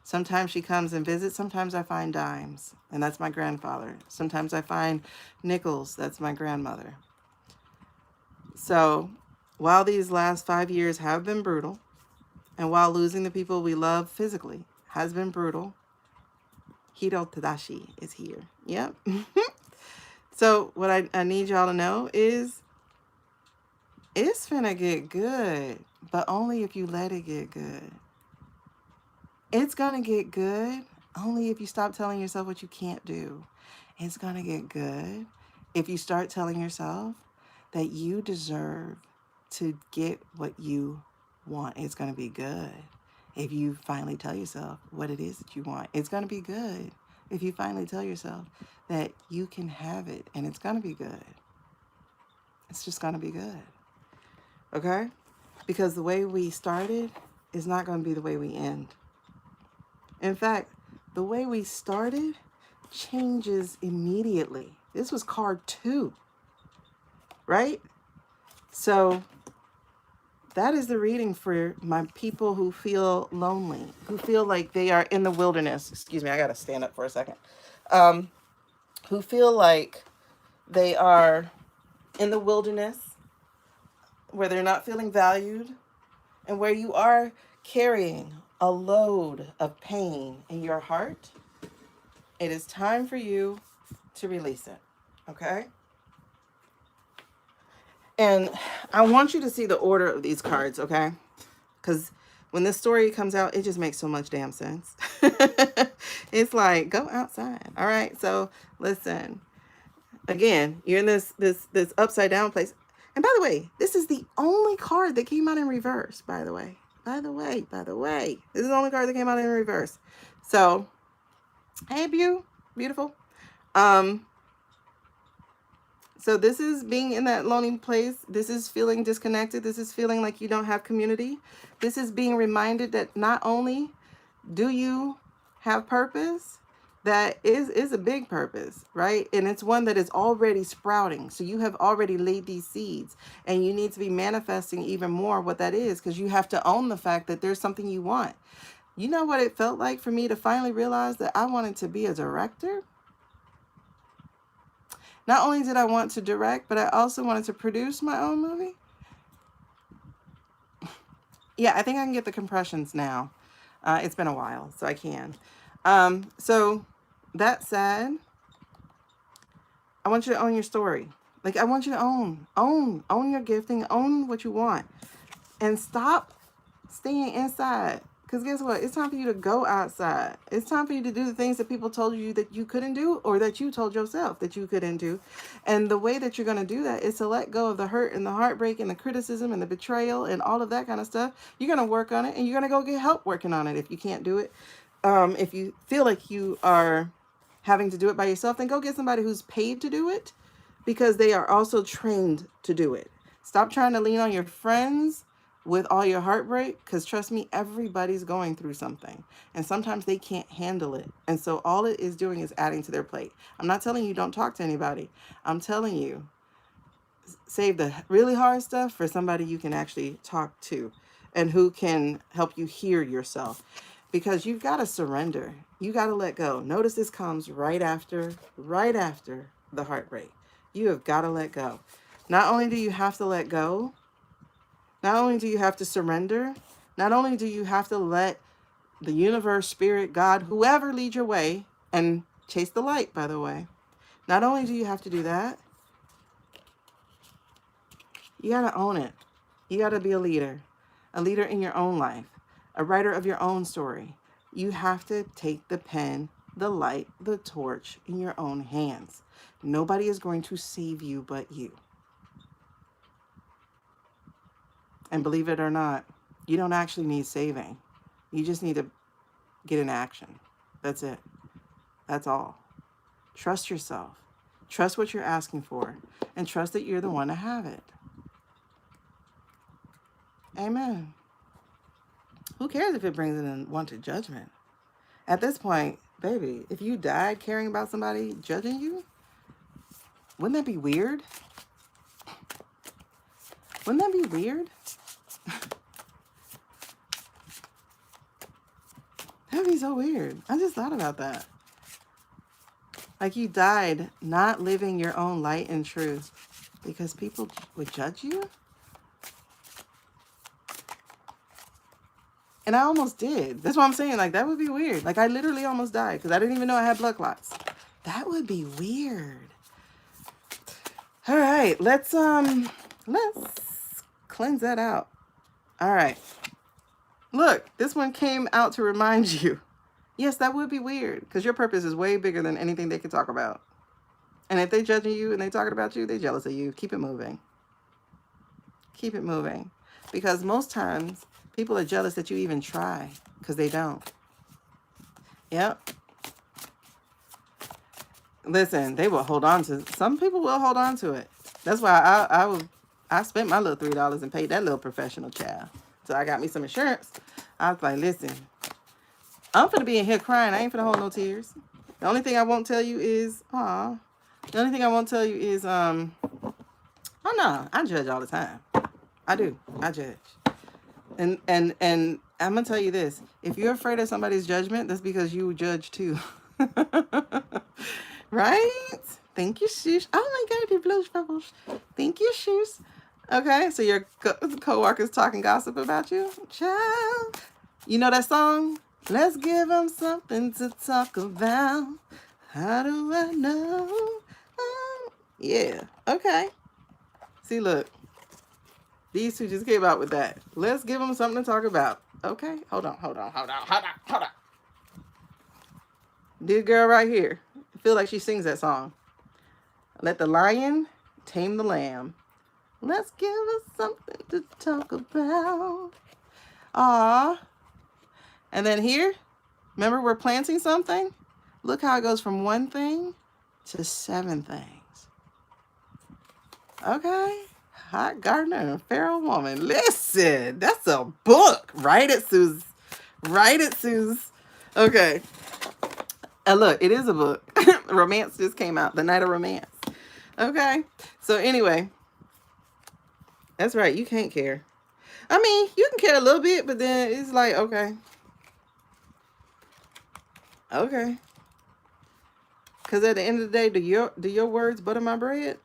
Sometimes she comes and visits. Sometimes I find dimes, and that's my grandfather. Sometimes I find nickels. That's my grandmother. So while these last 5 years have been brutal, and while losing the people we love physically has been brutal, Hiro Tadashi is here. Yep. So what I need y'all to know is it's finna get good, but only if you let it get good. It's gonna get good only if you stop telling yourself what you can't do. It's gonna get good if you start telling yourself that you deserve to get what you want. It's gonna be good if you finally tell yourself what it is that you want. It's gonna be good if you finally tell yourself that you can have it, and it's gonna be good. It's just gonna be good. Okay? Because the way we started is not gonna be the way we end. In fact, the way we started changes immediately. This was card 2, right? So that is the reading for my people who feel lonely, who feel like they are in the wilderness. Excuse me, I got to stand up for a second. Who feel like they are in the wilderness, where they're not feeling valued, and where you are carrying a load of pain in your heart. It is time for you to release it, okay? And I want you to see the order of these cards, okay? Because when this story comes out, it just makes so much damn sense. It's like, go outside, all right? So listen, again, you're in this upside down place. And by the way, this is the only card that came out in reverse, by the way. By the way, this is the only card that came out in reverse. So, hey, beautiful. So this is being in that lonely place. This is feeling disconnected. This is feeling like you don't have community. This is being reminded that not only do you have purpose, that is a big purpose, right? And it's one that is already sprouting. So you have already laid these seeds, and you need to be manifesting even more what that is, because you have to own the fact that there's something you want. You know what it felt like for me to finally realize that I wanted to be a director? Not only did I want to direct, but I also wanted to produce my own movie. Yeah, I think I can get the compressions now. It's been a while, so I can. So that said, I want you to own your story. Like, I want you to own your gifting, own what you want, and stop staying inside. Because guess what? It's time for you to go outside. It's time for you to do the things that people told you that you couldn't do, or that you told yourself that you couldn't do. And the way that you're going to do that is to let go of the hurt and the heartbreak and the criticism and the betrayal and all of that kind of stuff. You're going to work on it, and you're going to go get help working on it if you can't do it. If you feel like you are having to do it by yourself, then go get somebody who's paid to do it. because they are also trained to do it. Stop trying to lean on your friends with all your heartbreak, because trust me, everybody's going through something, and sometimes they can't handle it, and so all it is doing is adding to their plate. I'm not telling you don't talk to anybody. I'm telling you, save the really hard stuff for somebody you can actually talk to and who can help you hear yourself, because you've got to surrender. You got to let go. Notice this comes right after the heartbreak. You have got to let go. Not only do you have to let go, not only do you have to surrender, not only do you have to let the universe, spirit, God, whoever lead your way, and chase the light, by the way. Not only do you have to do that, you got to own it. You got to be a leader in your own life, a writer of your own story. You have to take the pen, the light, the torch in your own hands. Nobody is going to save you but you. And believe it or not, you don't actually need saving. You just need to get in action. That's it. That's all. Trust yourself. Trust what you're asking for. And trust that you're the one to have it. Amen. Who cares if it brings in unwanted judgment? At this point, baby, if you died caring about somebody judging you, wouldn't that be weird? Wouldn't that be weird? That'd be so weird. I just thought about that. Like you died not living your own light and truth because people would judge you? And I almost did. That's what I'm saying. Like, that would be weird. Like, I literally almost died because I didn't even know I had blood clots. That would be weird. All right, let's cleanse that out. All right. Look, this one came out to remind you. Yes, that would be weird because your purpose is way bigger than anything they can talk about. And if they judging you and they talking about you, they jealous of you. Keep it moving. Keep it moving. Because most times people are jealous that you even try because they don't. Yep. Listen, they will hold on to, some people will hold on to it. That's why I spent my little $3 and paid that little professional child. So I got me some insurance. I was like, listen, I'm finna be in here crying. I ain't finna hold no tears. The only thing I won't tell you is, the only thing I won't tell you is, oh no, I judge all the time. I do. I judge. And I'm gonna tell you this. If you're afraid of somebody's judgment, that's because you judge too. Right? Thank you, Shush. Oh my God, the blues bubbles. Thank you, Shush. Okay, so your co-workers talking gossip about you? Child. You know that song? Let's give them something to talk about. How do I know? Oh, yeah. Okay. See, look. These two just came out with that. Let's give them something to talk about. Okay. Hold on. This girl right here. I feel like she sings that song. Let the lion tame the lamb. Let's give us something to talk about. Aw. And then here, remember we're planting something? Look how it goes from one thing to 7 things. Okay. Hot gardener and a feral woman. Listen, that's a book. Write it, Suze. Write it, Suze. Okay. And look, it is a book. Romance just came out. The Night of Romance. Okay. So anyway, that's right. You can't care. I mean, you can care a little bit, but then it's like, okay. Okay. Because at the end of the day, do your words butter my bread?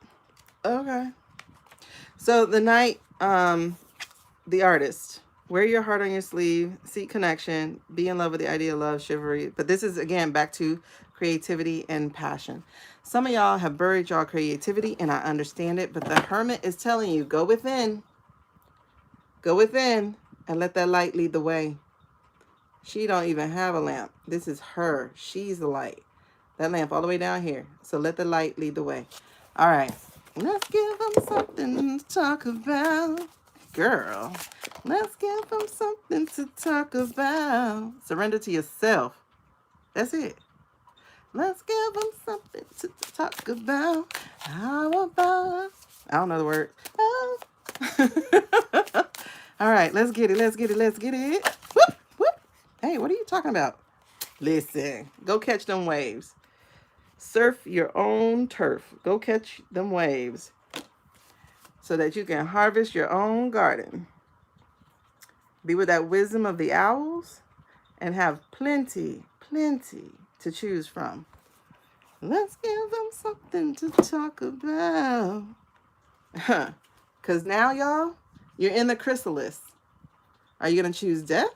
Okay. So the night, the artist. Wear your heart on your sleeve. Seek connection. Be in love with the idea of love, chivalry. But this is, again, back to creativity and passion. Some of y'all have buried y'all creativity, and I understand it. But the hermit is telling you, go within. Go within and let that light lead the way. She don't even have a lamp. This is her. She's the light. That lamp all the way down here. So let the light lead the way. All right. Let's give them something to talk about. Girl, let's give them something to talk about. Surrender to yourself. That's it. Let's give them something to talk about. How about? I don't know the word. Oh. All right, let's get it. Let's get it. Let's get it. Whoop, whoop. Hey, what are you talking about? Listen, go catch them waves. Surf your own turf. Go catch them waves so that you can harvest your own garden. Be with that wisdom of the owls and have plenty to choose from. Let's give them something to talk about. Because now, y'all, you're in the chrysalis. Are you going to choose death?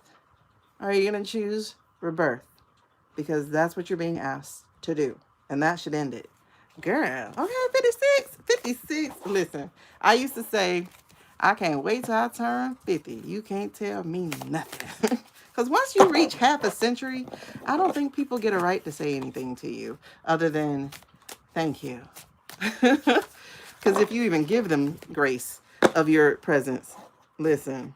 Or are you going to choose rebirth? Because that's what you're being asked to do. And that should end it. Girl, okay, 56. Listen, I used to say, I can't wait till I turn 50. You can't tell me nothing. Because once you reach half a century, I don't think people get a right to say anything to you other than thank you. Because if you even give them grace of your presence, listen,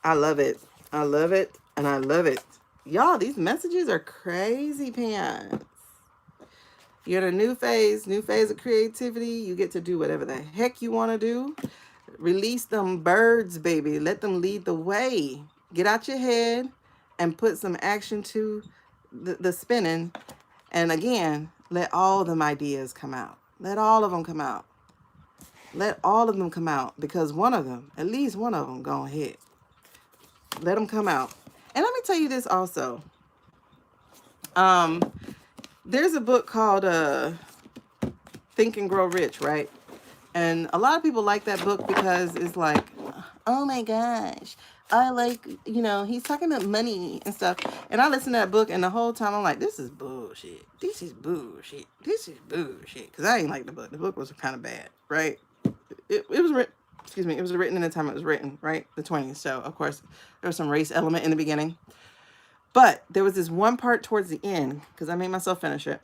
I love it. I love it. And I love it. Y'all, these messages are crazy pants. You're in a new phase of creativity. You get to do whatever the heck you want to do. Release them birds, baby. Let them lead the way. Get out your head and put some action to the spinning. And again, let all of them ideas come out. Let all of them come out. Let all of them come out because one of them, at least one of them, gonna hit. Let them come out. And let me tell you this also. There's a book called Think and Grow Rich, right? And a lot of people like that book because it's like, oh my gosh, I like, he's talking about money and stuff. And I listened to that book and the whole time I'm like, this is bullshit. This is bullshit. This is bullshit. Because I ain't like the book. The book was kind of bad, right? It was written, it was written in the time it was written, right? The 20s. So, of course, there was some race element in the beginning. But there was this one part towards the end, because I made myself finish it.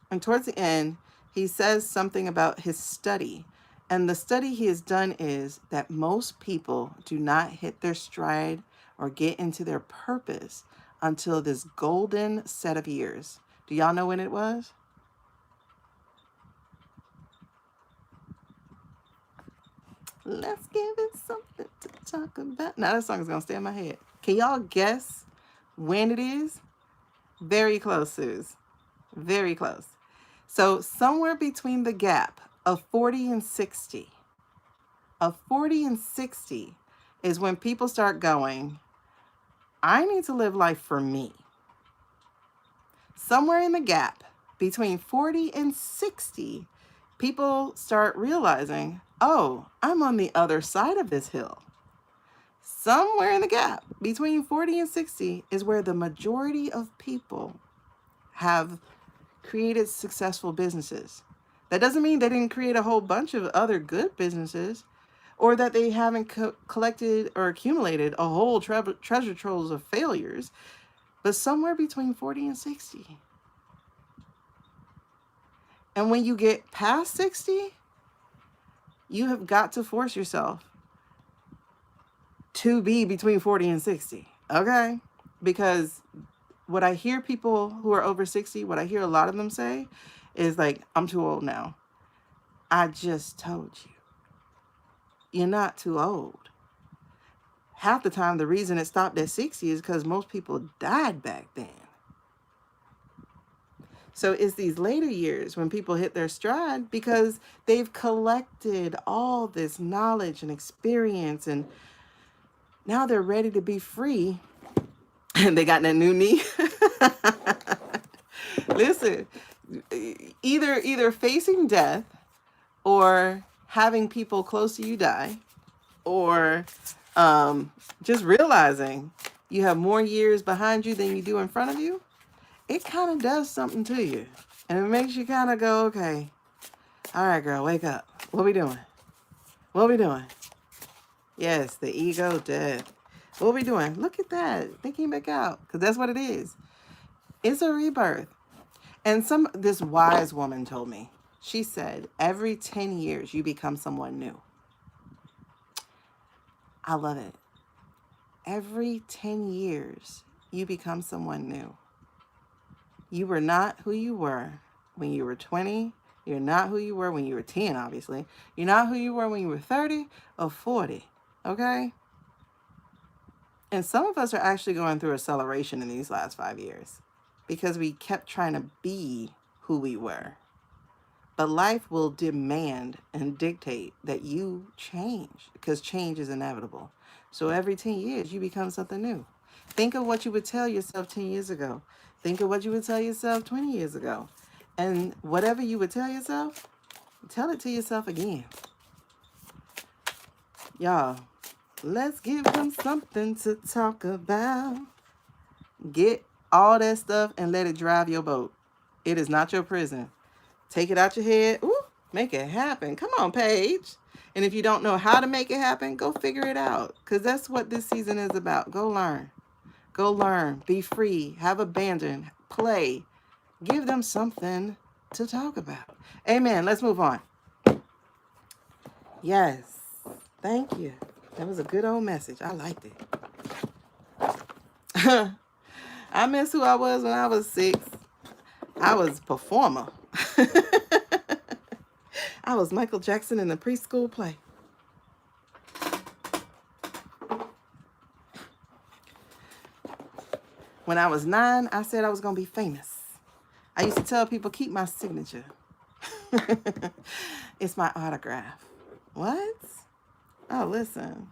And towards the end, he says something about his study. And the study he has done is that most people do not hit their stride or get into their purpose until this golden set of years. Do y'all know when it was? Let's give it something to talk about. Now that song is going to stay in my head. Can y'all guess when it is? Very close, Suze. Very close. So somewhere between the gap of 40 and 60, is when people start going, I need to live life for me. Somewhere in the gap between 40 and 60, people start realizing, oh, I'm on the other side of this hill. Somewhere in the gap between 40 and 60 is where the majority of people have created successful businesses. That doesn't mean they didn't create a whole bunch of other good businesses or that they haven't collected or accumulated a whole treasure troves of failures, but somewhere between 40 and 60. And when you get past 60, you have got to force yourself to be between 40 and 60, okay? Because what I hear people who are over 60, what I hear a lot of them say is like, I'm too old now. I just told you. You're not too old. Half the time, the reason it stopped at 60 is because most people died back then. So it's these later years when people hit their stride because they've collected all this knowledge and experience and now they're ready to be free. And they got that new knee. Listen, either facing death or having people close to you die or just realizing you have more years behind you than you do in front of you, it kind of does something to you. And it makes you kind of go, okay, all right, girl, wake up. What we doing? What we doing? Yes, the ego death. What we doing? Look at that. They came back out because that's what it is. It's a rebirth. And this wise woman told me, she said, every 10 years you become someone new. I love it. Every 10 years you become someone new. You were not who you were when you were 20. You're not who you were when you were 10, obviously. You're not who you were when you were 30 or 40, okay? And some of us are actually going through acceleration in these last 5 years because we kept trying to be who we were. But life will demand and dictate that you change because change is inevitable. So every 10 years, you become something new. Think of what you would tell yourself 10 years ago. Think of what you would tell yourself 20 years ago. And whatever you would tell yourself, tell it to yourself again. Y'all, let's give them something to talk about. Get all that stuff and let it drive your boat. It is not your prison. Take it out your head. Ooh, make it happen. Come on, Paige. And if you don't know how to make it happen, go figure it out. Because that's what this season is about. Go learn. Go learn. Be free. Have abandon. Play. Give them something to talk about. Amen. Let's move on. Yes. Thank you. That was a good old message. I liked it. I miss who I was when I was 6. I was a performer. I was Michael Jackson in the preschool play. When I was 9, I said I was going to be famous. I used to tell people, keep my signature. It's my autograph. What? Oh, listen.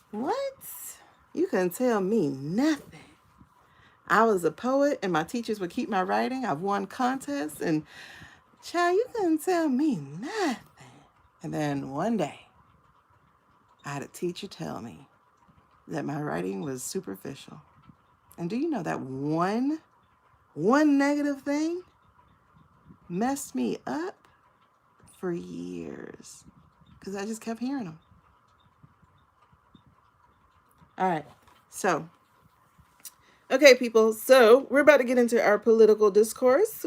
What? You couldn't tell me nothing. I was a poet and my teachers would keep my writing. I've won contests and, child, you couldn't tell me nothing. And then one day, I had a teacher tell me that my writing was superficial. And do you know that one negative thing messed me up for years because I just kept hearing them. All right. So, okay, people. So we're about to get into our political discourse.